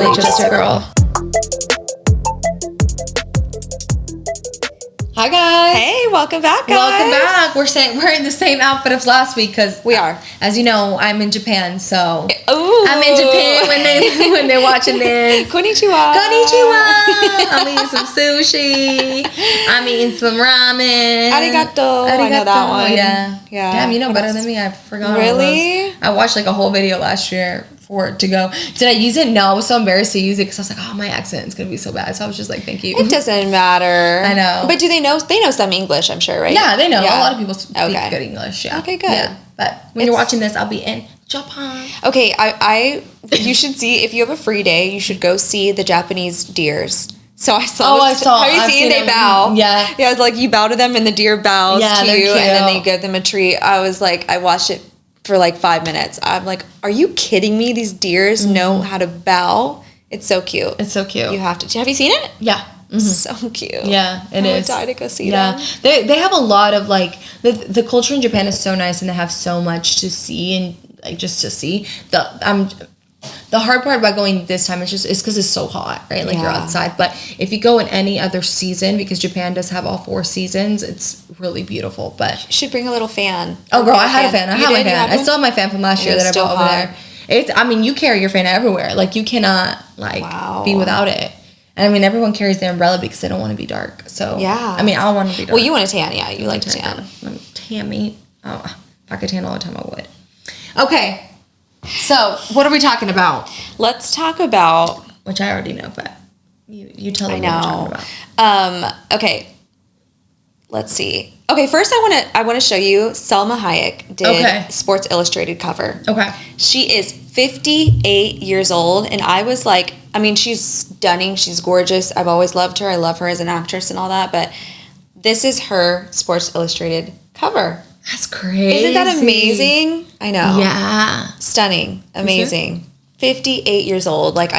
really just a girl. Hi guys. Hey, welcome back, guys. Welcome back. We're in the same outfit as last week because we are. As you know, I'm in Japan, so Ooh. I'm in Japan when they're watching this. Konnichiwa. Konnichiwa. I'm eating some sushi. I'm eating some ramen. Arigato. I know that one. Yeah. Damn, you know better than me. I forgot. Really? I watched like a whole video last year for it to go. Did I use it? No, I was so embarrassed to use it because I was like, oh, my accent is going to be so bad. So I was just like, thank you. It doesn't matter. I know. But do they know? They know some English, I'm sure, right? Yeah, they know. Yeah. A lot of people speak good English. Yeah. Okay, good. Yeah. But when you're watching this, I'll be in Japan. Okay, you should see, if you have a free day, you should go see the Japanese deers. So I saw. Have you seen they bow? Yeah. Yeah, it's like you bow to them and the deer bows to you, and then they give them a treat. I was like, I watched it for like 5 minutes. I'm like, are you kidding me? These deers know how to bow. It's so cute. It's so cute. You have to. Have you seen it? Yeah. Mm-hmm. So cute. Yeah, it is. I would die to go see them. They have a lot of like the culture in Japan is so nice, and they have so much to see and like just to see. The hard part about going this time is because it's so hot, right? Like you're outside. But if you go in any other season, because Japan does have all 4 seasons, it's really beautiful. But you should bring a little fan. Oh, girl, I had a fan. I had my fan. I still have my fan from last year that I bought over there. You carry your fan everywhere. Like you cannot be without it. And I mean, everyone carries their umbrella because they don't want to be dark. So yeah, I mean, I don't want to be dark. Well, you want to tan, yeah. You like to tan. I'm tammy. Oh, if I could tan all the time, I would. Okay, so what are we talking about? Let's talk about, which I already know, but you tell me what we're talking about. Okay, let's see. Okay, first I want to show you Selma Hayek did Sports Illustrated cover. Okay, she is 58 years old, and I was like, I mean, she's stunning. She's gorgeous. I've always loved her. I love her as an actress and all that. But this is her Sports Illustrated cover. That's crazy. Isn't that amazing? I know. Yeah. Stunning. Amazing. 58 years old. Like,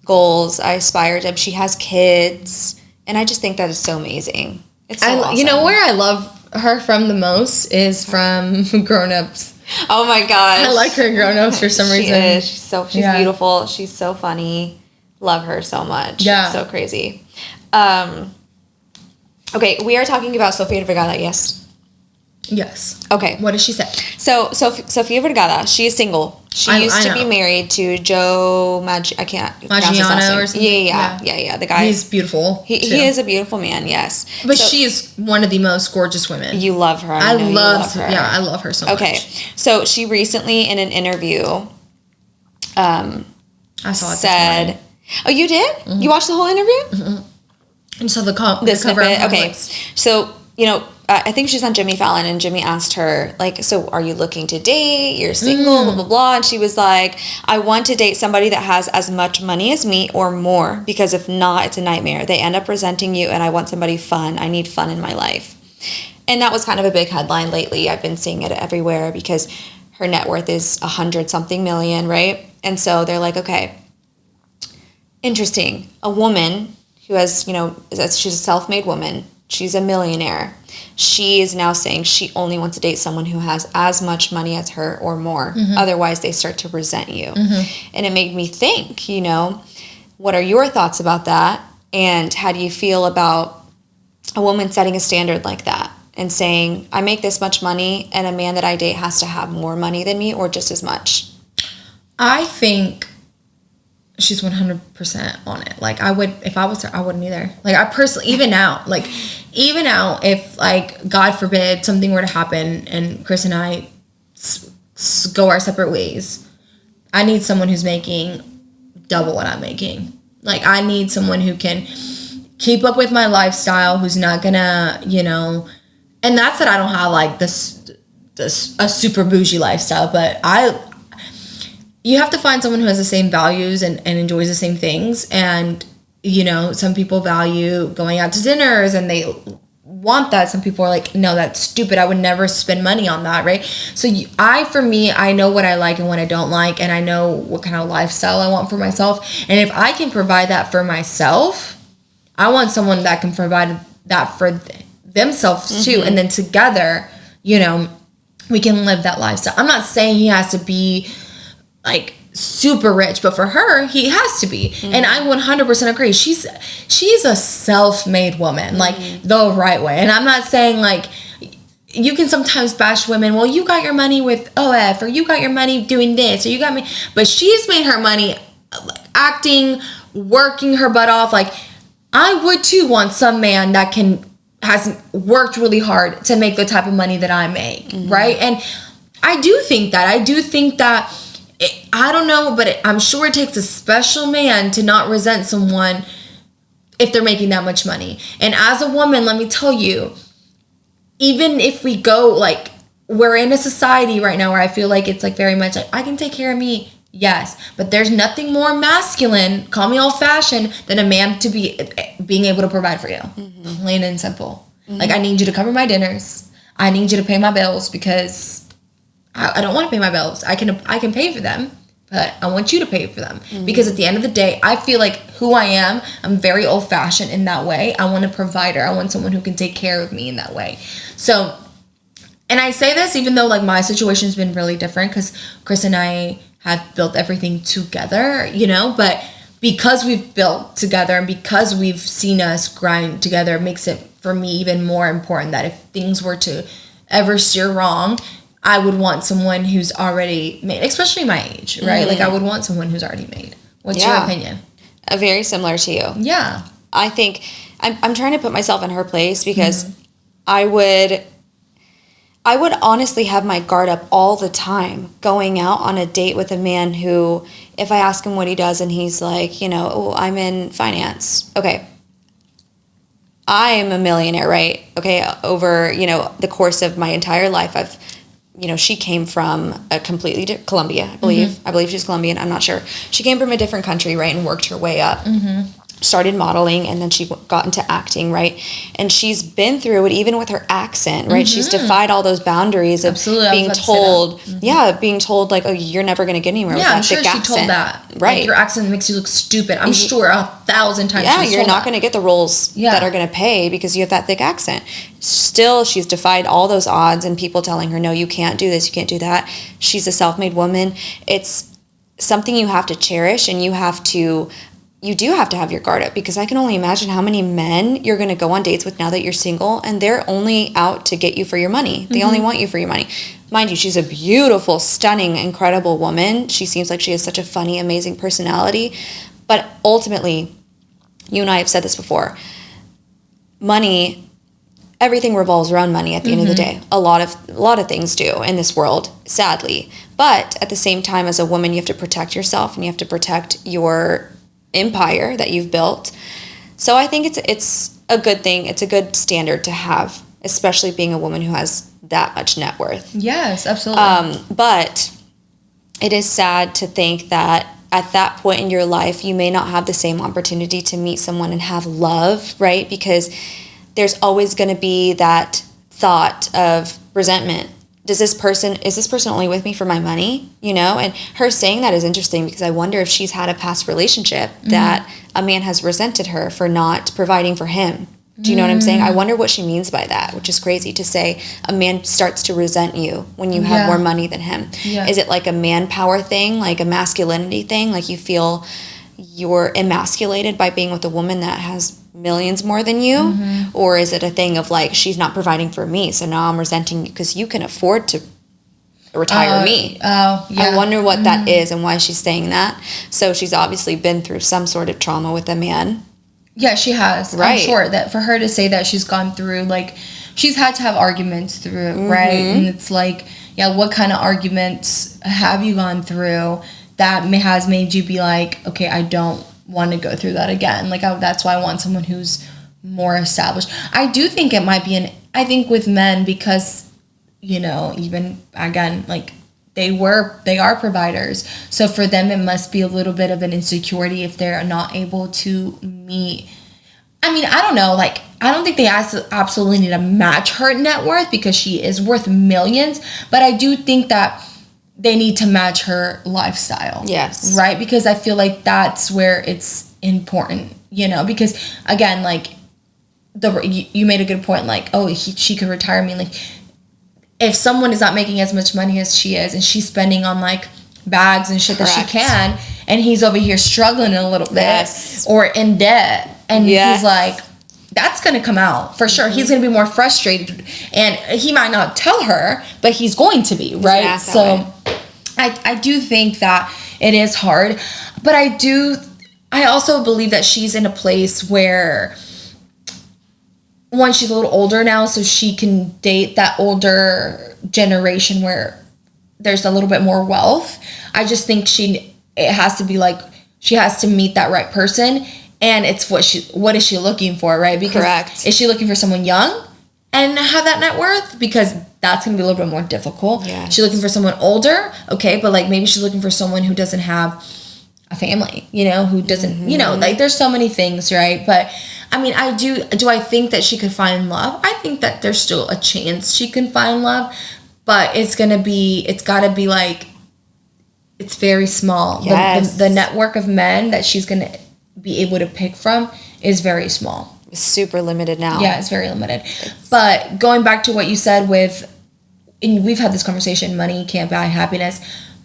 goals. I aspire to. She has kids. And I just think that is so amazing. It's so awesome. You know where I love her from the most is from Grown Ups. Oh my gosh. I like her in Grown Ups for some reason. She's beautiful. She's so funny. Love her so much. Yeah. It's so crazy. Okay, we are talking about Sofia Vergara, yes? Yes. Okay. What does she say? So, Sofia Vergara, she is single. She used to be married to Joe Maggiano or something? Yeah. The guy. He's beautiful. He is a beautiful man, yes. But she is one of the most gorgeous women. You love her. I love her. Yeah, I love her so much. Okay. So, she recently in an interview I saw it said... Oh, you did? Mm-hmm. You watched the whole interview? Mm-hmm. And so the cover. Okay. So, I think she's on Jimmy Fallon, and Jimmy asked her, like, so are you looking to date? You're single, blah, blah, blah. And she was like, I want to date somebody that has as much money as me or more, because if not, it's a nightmare. They end up resenting you, and I want somebody fun. I need fun in my life. And that was kind of a big headline lately. I've been seeing it everywhere because her net worth is 100-something million, right? And so they're like, okay, interesting. A woman who has, she's a self-made woman. She's a millionaire. She is now saying she only wants to date someone who has as much money as her or more. Mm-hmm. Otherwise, they start to resent you. Mm-hmm. And it made me think, what are your thoughts about that? And how do you feel about a woman setting a standard like that and saying, I make this much money and a man that I date has to have more money than me or just as much? I think she's 100% on it. Like, I would, if I was her, I wouldn't either. Like, I personally, even now, if, like, God forbid, something were to happen and Chris and I go our separate ways, I need someone who's making double what I'm making. Like, I need someone who can keep up with my lifestyle, who's not gonna, and that's that I don't have, like, a super bougie lifestyle, but you have to find someone who has the same values and enjoys the same things. And, some people value going out to dinners and they want that. Some people are like, no, that's stupid. I would never spend money on that, right? So I know what I like and what I don't like. And I know what kind of lifestyle I want for myself. And if I can provide that for myself, I want someone that can provide that for themselves too. Mm-hmm. And then together, we can live that lifestyle. I'm not saying he has to be like super rich, but for her, he has to be. And I 100% agree. She's a self-made woman, like the right way. And I'm not saying like, you can sometimes bash women. Well, you got your money with OF, or you got your money doing this, or you got me. But she's made her money acting, working her butt off. Like, I would too want some man that has worked really hard to make the type of money that I make, right? And I do think that. I don't know, but I'm sure it takes a special man to not resent someone if they're making that much money. And as a woman, let me tell you, even if we go, like, we're in a society right now where I feel like it's like very much like, I can take care of me, yes, but there's nothing more masculine, call me old-fashioned, than a man to be being able to provide for you, plain and simple. Like, I need you to cover my dinners, I need you to pay my bills, because I don't want to pay my bills. I can pay for them, but I want you to pay for them. Because at the end of the day, I feel like who I am, I'm very old-fashioned in that way. I want a provider. I want someone who can take care of me in that way. So, and I say this even though like my situation's been really different, because Chris and I have built everything together, you know, but because we've built together and because we've seen us grind together, it makes it for me even more important that if things were to ever steer wrong, I would want someone who's already made, especially my age, right? Like, I would want someone who's already made. What's your opinion? Very similar to you. Yeah. I think I'm trying to put myself in her place, because I would honestly have my guard up all the time going out on a date with a man who, if I ask him what he does and he's like, you know, oh, I'm in finance. Okay. I am a millionaire, right? Okay. Over, you know, the course of my entire life, she came from a completely Colombia, I believe. I believe she's Colombian. I'm not sure. She came from a different country, right? And worked her way up. Started modeling, and then she got into acting, right? And she's been through it even with her accent, right? She's defied all those boundaries of being told, being told like, oh, you're never going to get anywhere with that thick accent. Yeah, I'm sure she told that. Right. Like, your accent makes you look stupid. I'm sure 1,000 times she's told you're not going to get the roles that are going to pay because you have that thick accent. Still, she's defied all those odds and people telling her, no, you can't do this, you can't do that. She's a self-made woman. It's something you have to cherish, and you do have to have your guard up, because I can only imagine how many men you're going to go on dates with now that you're single, and they're only out to get you for your money. They only want you for your money. Mind you, she's a beautiful, stunning, incredible woman. She seems like she has such a funny, amazing personality. But ultimately, you and I have said this before, money, everything revolves around money at the end of the day. A lot of things do in this world, sadly. But at the same time, as a woman, you have to protect yourself, and you have to protect your empire that you've built. So I think it's a good thing. It's a good standard to have, especially being a woman who has that much net worth. Yes, absolutely. But it is sad to think that at that point in your life, you may not have the same opportunity to meet someone and have love, right? Because there's always going to be that thought of resentment. Is this person only with me for my money? You know, and her saying that is interesting, because I wonder if she's had a past relationship that a man has resented her for not providing for him. Do you know what I'm saying? I wonder what she means by that, which is crazy to say a man starts to resent you when you have more money than him. Yeah. Is it like a manpower thing, like a masculinity thing? Like you feel you're emasculated by being with a woman that has millions more than you? Or is it a thing of like, she's not providing for me, so now I'm resenting you because you can afford to retire me? I wonder what that is and why she's saying that. So she's obviously been through some sort of trauma with a man. Yeah, she has. Right. I'm sure that for her to say that she's gone through, like, she's had to have arguments through it, right? And it's like, yeah, what kind of arguments have you gone through that has made you be like, okay, I don't want to go through that again. Like, that's why I want someone who's more established. I do think it might be I think with men, because, you know, even, again, like, they are providers. So for them, it must be a little bit of an insecurity if they're not able to meet. I mean, I don't know. Like, I don't think they absolutely need to match her net worth, because she is worth millions. But I do think that they need to match her lifestyle. Yes. Right? Because I feel like that's where it's important, you know? Because, again, like, you made a good point. Like, oh, she could retire me. Like, if someone is not making as much money as she is, and she's spending on, like, bags and shit that she can, and he's over here struggling a little bit or in debt, and he's like, that's going to come out for sure. He's going to be more frustrated, and he might not tell her, but he's going to be, right? So I do think that it is hard, but I also believe that she's in a place where, one, she's a little older now, so she can date that older generation where there's a little bit more wealth. I just think it has to be like, she has to meet that right person, and it's what is she looking for, right? Because is she looking for someone young and have that net worth? Because that's going to be a little bit more difficult. She's looking for someone older, okay, but like maybe she's looking for someone who doesn't have a family, who doesn't, like there's so many things, right? But I mean, do I think that she could find love? I think that there's still a chance she can find love, but it's got to be like, it's very small. The network of men that she's going to be able to pick from is very small. It's super limited now. Yeah, it's very limited. But going back to what you said and we've had this conversation, money can't buy happiness.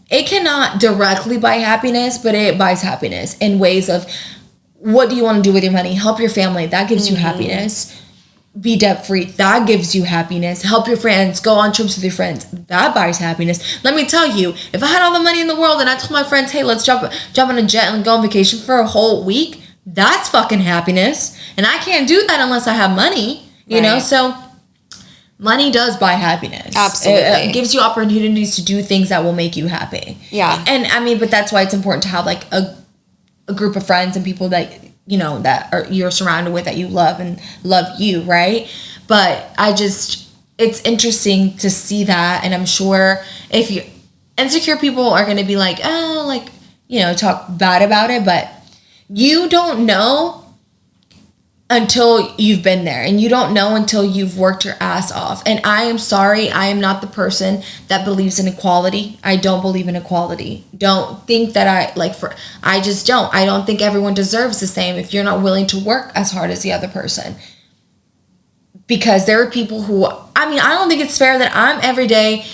It cannot directly buy happiness, but it buys happiness in ways of, what do you want to do with your money? Help your family. That gives you happiness. Be debt-free. That gives you happiness. Help your friends. Go on trips with your friends. That buys happiness. Let me tell you, if I had all the money in the world and I told my friends, hey, let's jump on a jet and go on vacation for a whole week, that's fucking happiness. And I can't do that unless I have money, you know? So money does buy happiness. Absolutely. It gives you opportunities to do things that will make you happy. Yeah. And I mean, but that's why it's important to have like a group of friends and people that, that you're surrounded with, that you love and love you, right? But it's interesting to see that. And I'm sure if you insecure people are going to be like, oh, like, talk bad about it, but you don't know until you've been there, and you don't know until you've worked your ass off. And I am sorry, I am not the person that believes in equality. I don't believe in equality. Don't think that I just don't. I don't think everyone deserves the same if you're not willing to work as hard as the other person. Because there are people who, I don't think it's fair that I'm every day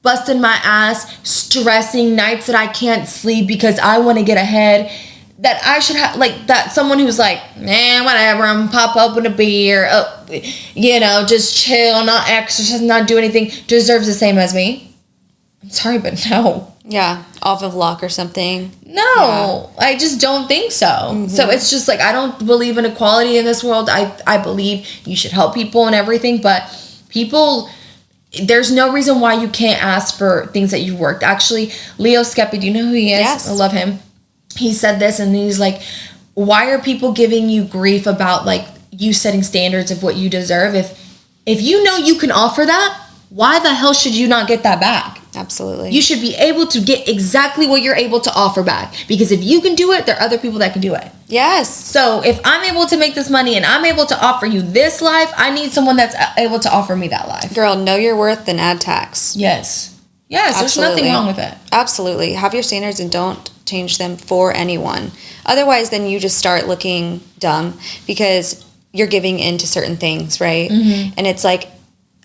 busting my ass, stressing nights that I can't sleep because I want to get ahead, that I should have, like, that someone who's like, man, whatever, I'm gonna pop open a beer, just chill, not exercise, not do anything, deserves the same as me. I'm sorry, but no. Yeah, off of luck or something. No, I just don't think so. So it's just like, I don't believe in equality in this world. I believe you should help people and everything, but people, there's no reason why you can't ask for things that you've worked. Actually, Leo Skepi, do you know who he is? Yes. I love him. He said this, and he's like, why are people giving you grief about like you setting standards of what you deserve? If you know you can offer that, why the hell should you not get that back? Absolutely. You should be able to get exactly what you're able to offer back, because if you can do it, there are other people that can do it. Yes. So if I'm able to make this money and I'm able to offer you this life, I need someone that's able to offer me that life. Girl, know your worth and add tax. Yes, there's nothing wrong with it. Absolutely. Have your standards and don't change them for anyone. Otherwise, then you just start looking dumb because you're giving in to certain things, right? And it's like,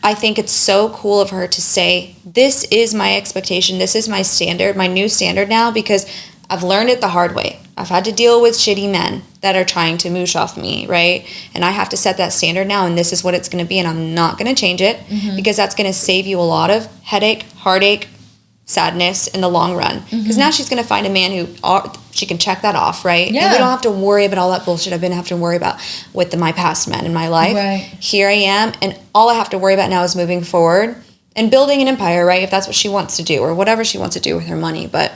I think it's so cool of her to say, this is my expectation, this is my standard, my new standard now, because I've learned it the hard way. I've had to deal with shitty men that are trying to moosh off me, right? And I have to set that standard now, and this is what it's going to be, and I'm not going to change it, because that's going to save you a lot of headache, heartache, sadness in the long run. Because now she's going to find a man who she can check that off, right? Yeah. And we don't have to worry about all that bullshit I've been having to worry about with my past men in my life. Right. Here I am, and all I have to worry about now is moving forward and building an empire, right? If that's what she wants to do, or whatever she wants to do with her money. But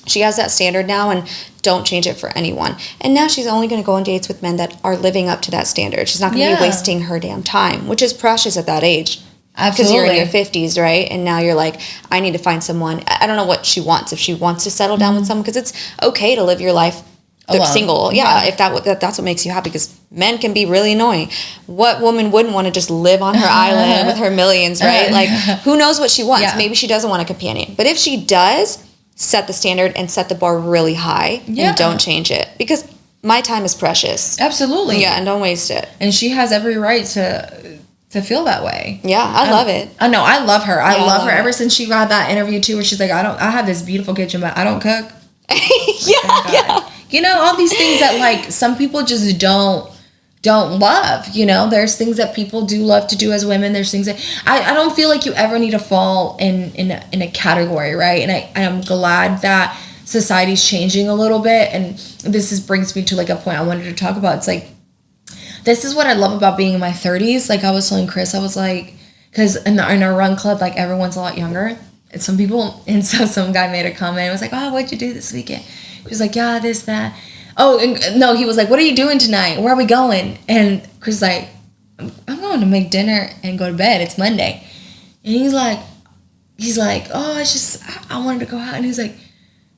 she has that standard now, and don't change it for anyone. And now she's only going to go on dates with men that are living up to that standard. She's not going to be wasting her damn time, which is precious at that age. Because you're in your 50s, right? And now you're like, I need to find someone. I don't know what she wants. If she wants to settle down with someone, because it's okay to live your life single. Yeah, if that's what makes you happy. Because men can be really annoying. What woman wouldn't want to just live on her island with her millions, right? Like, who knows what she wants? Yeah. Maybe she doesn't want a companion. But if she does, set the standard and set the bar really high, and don't change it. Because my time is precious. Absolutely. Yeah, and don't waste it. And she has every right to to feel that way. Yeah, I love it. I know, I love her. I love her it. ever since she got that interview too, where she's like, I have this beautiful kitchen, but I don't cook. Yeah. You know, all these things that like some people just don't love. You know, there's things that people do love to do as women. There's things that I don't feel like you ever need to fall in a category, right? And I'm glad that society's changing a little bit, and this brings me to like a point I wanted to talk about. It's like, this is what I love about being in my 30s. Like I was telling Chris, I was like, because in our run club, like everyone's a lot younger. And some people, and so some guy made a comment. It was like, oh, what'd you do this weekend? He was like, yeah, this, that. Oh, and no, he was like, what are you doing tonight? Where are we going? And Chris was like, I'm going to make dinner and go to bed. It's Monday. And he's like, oh, I wanted to go out. And he's like,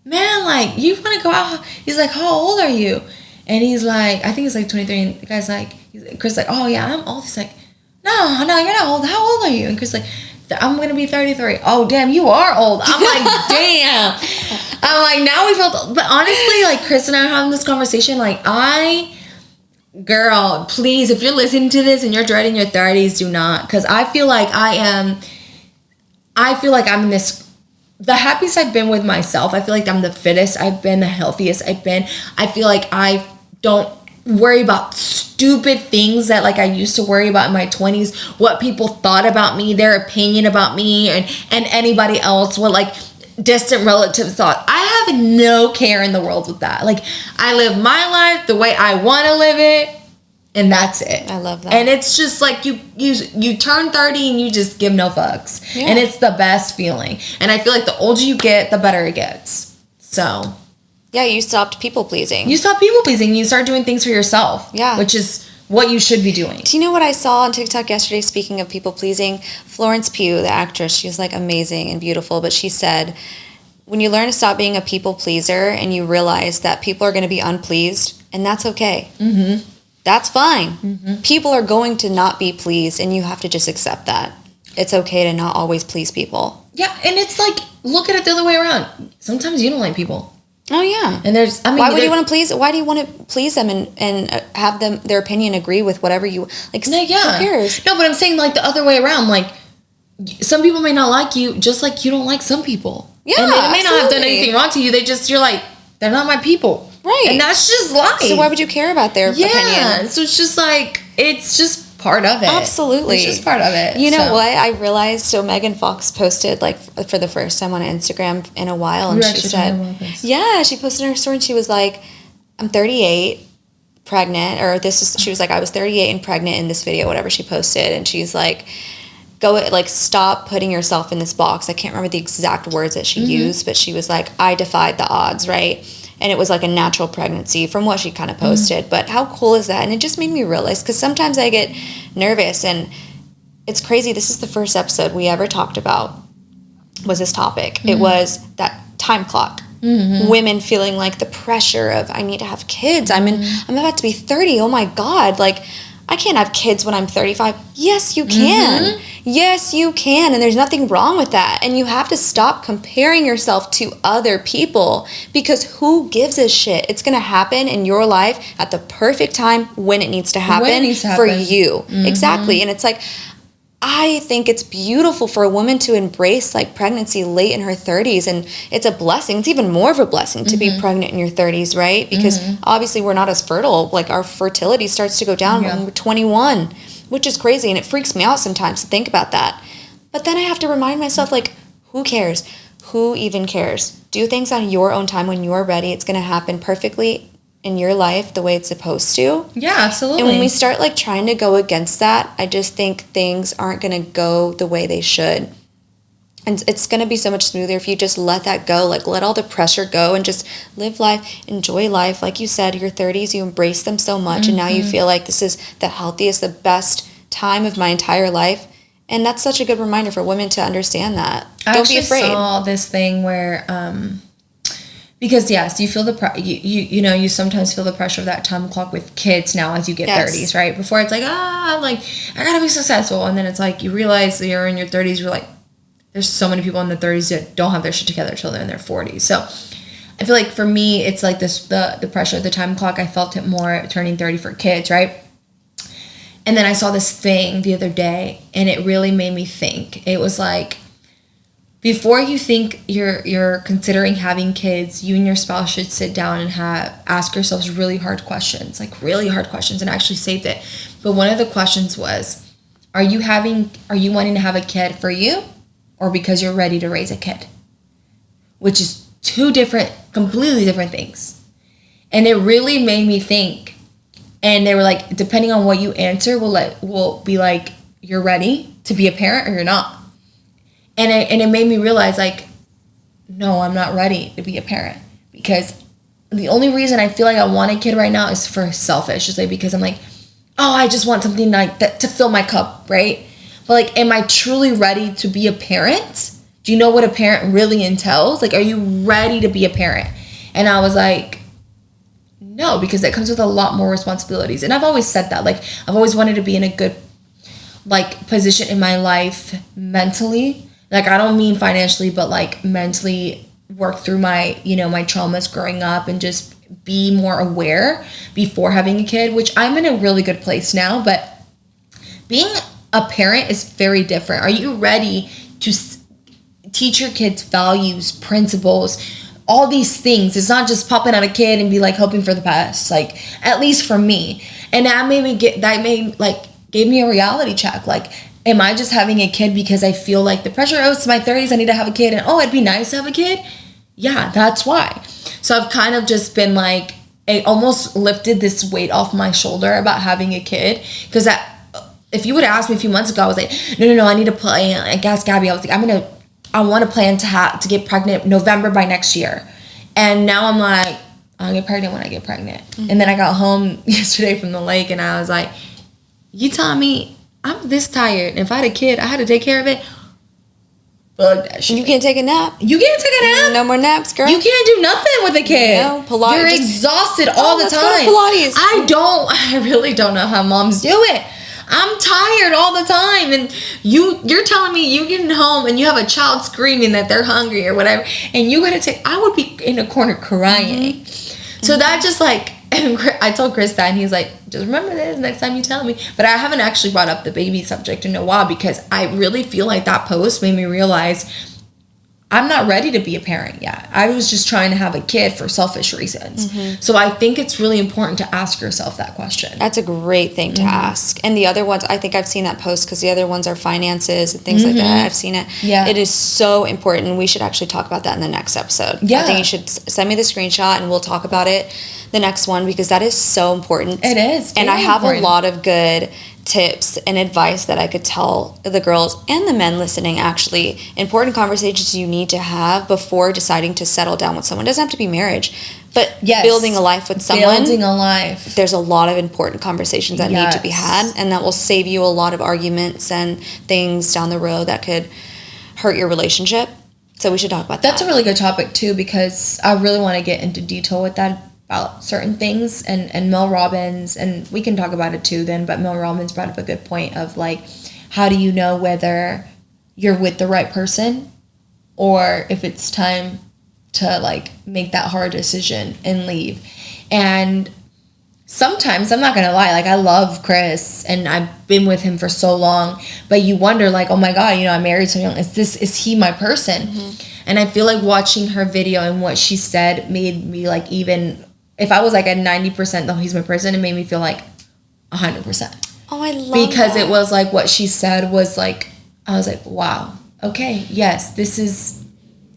man, like, you want to go out? He's like, how old are you? And he's like, I think he's like 23. And the guy's like, Chris is like, oh yeah, I'm old. He's like, no, you're not old. How old are you? And Chris is like, I'm going to be 33. Oh, damn, you are old. I'm like, damn. I'm like, now we felt, but honestly, like Chris and I are having this conversation. Like girl, please, if you're listening to this and you're dreading your 30s, do not. Because I feel like I'm in this, the happiest I've been with myself. I feel like I'm the fittest I've been, the healthiest I've been. I feel like I don't worry about stupid things that like I used to worry about in my 20s, what people thought about me, their opinion about me, and anybody else, what like distant relatives thought. I have no care in the world with that. Like I live my life the way I want to live it, and that's it. I love that. And it's just like you turn 30 and you just give no fucks. Yeah. And it's the best feeling. And I feel like the older you get, the better it gets. So yeah, you stopped people pleasing. You stop people pleasing. You start doing things for yourself. Yeah. Which is what you should be doing. Do you know what I saw on TikTok yesterday, speaking of people pleasing? Florence Pugh, the actress, she's like amazing and beautiful, but she said, when you learn to stop being a people pleaser and you realize that people are going to be unpleased, and that's okay. Mm-hmm. That's fine. Mm-hmm. People are going to not be pleased, and you have to just accept that. It's okay to not always please people. Yeah, and it's like, look at it the other way around. Sometimes you don't like people. Oh yeah. And there's, I mean, why do you want to please them and have them, their opinion agree with whatever you like? No, yeah. Who cares? No, but I'm saying like the other way around. Like some people may not like you, just like you don't like some people. Yeah, and they may not have done anything wrong to you. You're like, they're not my people. Right. And that's just life. So why would you care about their opinion? Yeah. So it's just like, it's just part of it. Absolutely. It's just part of it. You know what? I realized, so Megan Fox posted like for the first time on Instagram in a while, and she said, yeah, she posted in her story and she was like, I'm 38, pregnant, or she was like, I was 38 and pregnant in this video, whatever she posted, and she's like, stop putting yourself in this box. I can't remember the exact words that she used, but she was like, I defied the odds, right? And it was like a natural pregnancy from what she kind of posted. Mm-hmm. But how cool is that? And it just made me realize, because sometimes I get nervous, and it's crazy. This is the first episode we ever talked about was this topic. Mm-hmm. It was that time clock. Mm-hmm. Women feeling like the pressure of, I need to have kids. I'm about to be 30. Oh my God. Like, I can't have kids when I'm 35. Yes, you can. Mm-hmm. Yes, you can. And there's nothing wrong with that. And you have to stop comparing yourself to other people, because who gives a shit? It's going to happen in your life at the perfect time when it needs to happen, for you. Mm-hmm. Exactly. And it's like, I think it's beautiful for a woman to embrace like pregnancy late in her 30s, and it's a blessing. It's even more of a blessing to be pregnant in your 30s, right? Because obviously we're not as fertile. Like our fertility starts to go down when we're 21, which is crazy, and it freaks me out sometimes to think about that. But then I have to remind myself, like, who cares? Who even cares? Do things on your own time when you're ready. It's going to happen perfectly in your life the way it's supposed to. Yeah, absolutely. And when we start like trying to go against that, I just think things aren't going to go the way they should. And it's going to be so much smoother if you just let that go, like let all the pressure go and just live life, enjoy life. Like you said, your 30s, you embrace them so much, and now you feel like this is the healthiest, the best time of my entire life. And that's such a good reminder for women to understand that. Don't be afraid. I saw this thing where because yes, you feel you sometimes feel the pressure of that time clock with kids now as you get 30s, right? Before it's like, I'm like, I gotta be successful, and then it's like you realize that you're in your 30s, you're like, there's so many people in their 30s that don't have their shit together until they're in their 40s. So I feel like for me, it's like this the pressure of the time clock. I felt it more turning 30 for kids, right? And then I saw this thing the other day, and it really made me think. It was like, before you think you're considering having kids, you and your spouse should sit down and ask yourselves really hard questions, and I actually saved it. But one of the questions was, are you wanting to have a kid for you, or because you're ready to raise a kid? Which is two completely different things. And it really made me think. And they were like, depending on what you answer, will be like, you're ready to be a parent or you're not. And it made me realize, like, no, I'm not ready to be a parent. Because the only reason I feel like I want a kid right now is for selfish. Just like because I'm like, oh, I just want something like that to fill my cup, right? But like, am I truly ready to be a parent? Do you know what a parent really entails? Like, are you ready to be a parent? And I was like, no, because that comes with a lot more responsibilities. And I've always said that. Like, I've always wanted to be in a good, like, position in my life mentally. Like, I don't mean financially, but, like, mentally work through my, my traumas growing up and just be more aware before having a kid, which I'm in a really good place now. But being a parent is very different. Are you ready to teach your kids values, principles, all these things? It's not just popping out a kid and be like hoping for the best, like, at least for me. And that gave me a reality check. Like, am I just having a kid because I feel like the pressure, it's my 30s, I need to have a kid, and it'd be nice to have a kid? Yeah, that's why. So I've kind of just been like, I almost lifted this weight off my shoulder about having a kid. Because if you would have asked me a few months ago, I was like, no, I need to plan. I guess Gabby, I was like, I want to plan to get pregnant November by next year. And now I'm like, I'll get pregnant when I get pregnant. Mm-hmm. And then I got home yesterday from the lake, and I was like, you telling me I'm this tired? If I had a kid, I had to take care of it? Fuck that shit. You can't take a nap. You can't take a nap? No more naps, girl. You can't do nothing with a kid. No, Pilates. You're exhausted all the time. Let's go to Pilates. I really don't know how moms do it. I'm tired all the time, and you're telling me you getting home and you have a child screaming that they're hungry or whatever, and you gotta I would be in a corner crying. Mm-hmm. So that just like, and I told Chris that, and he's like, just remember this next time you tell me. But I haven't actually brought up the baby subject in a while, because I really feel like that post made me realize I'm not ready to be a parent yet. I was just trying to have a kid for selfish reasons. Mm-hmm. So I think it's really important to ask yourself that question. That's a great thing to ask. And the other ones, I think I've seen that post, because the other ones are finances and things like that. I've seen it. Yeah. It is so important. We should actually talk about that in the next episode. Yeah. I think you should send me the screenshot and we'll talk about it the next one, because that is so important. It is. And I have a lot of good tips and advice that I could tell the girls and the men listening, actually. Important conversations you need to have before deciding to settle down with someone. It doesn't have to be marriage, but building a life with someone. Building a life. There's a lot of important conversations that need to be had, and that will save you a lot of arguments and things down the road that could hurt your relationship. So we should talk about that. That's a really good topic too, because I really want to get into detail with that, about certain things, and Mel Robbins, and we can talk about it too then, but Mel Robbins brought up a good point of like, how do you know whether you're with the right person, or if it's time to like make that hard decision and leave. And sometimes, I'm not gonna lie, like, I love Chris and I've been with him for so long, but you wonder like, oh my God, I'm married so young, is he my person? Mm-hmm. And I feel like watching her video and what she said made me like, even if I was like at 90%, though he's my person, it made me feel like 100%. Oh, I love because that. It was like what she said was like, I was like, wow, okay, yes,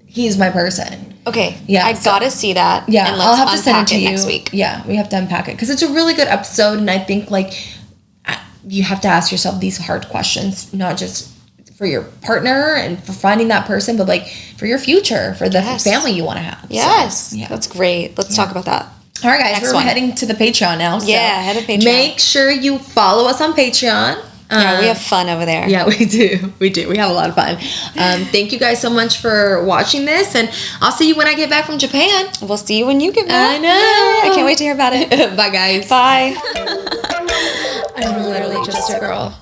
he's my person. Okay, yeah, I gotta see that. Yeah, and let's I'll have to send it to you next week. Yeah, we have to unpack it, because it's a really good episode, and I think like you have to ask yourself these hard questions, not just for your partner and for finding that person, but like for your future, for the family you want to have. Yes, so, that's great. Let's talk about that. All right, guys, we're heading to the Patreon now. So head to Patreon. Make sure you follow us on Patreon. Yeah, we have fun over there. Yeah, we do. We have a lot of fun. Thank you guys so much for watching this, and I'll see you when I get back from Japan. We'll see you when you get back. I know. I can't wait to hear about it. Bye, guys. Bye. I'm literally just a girl.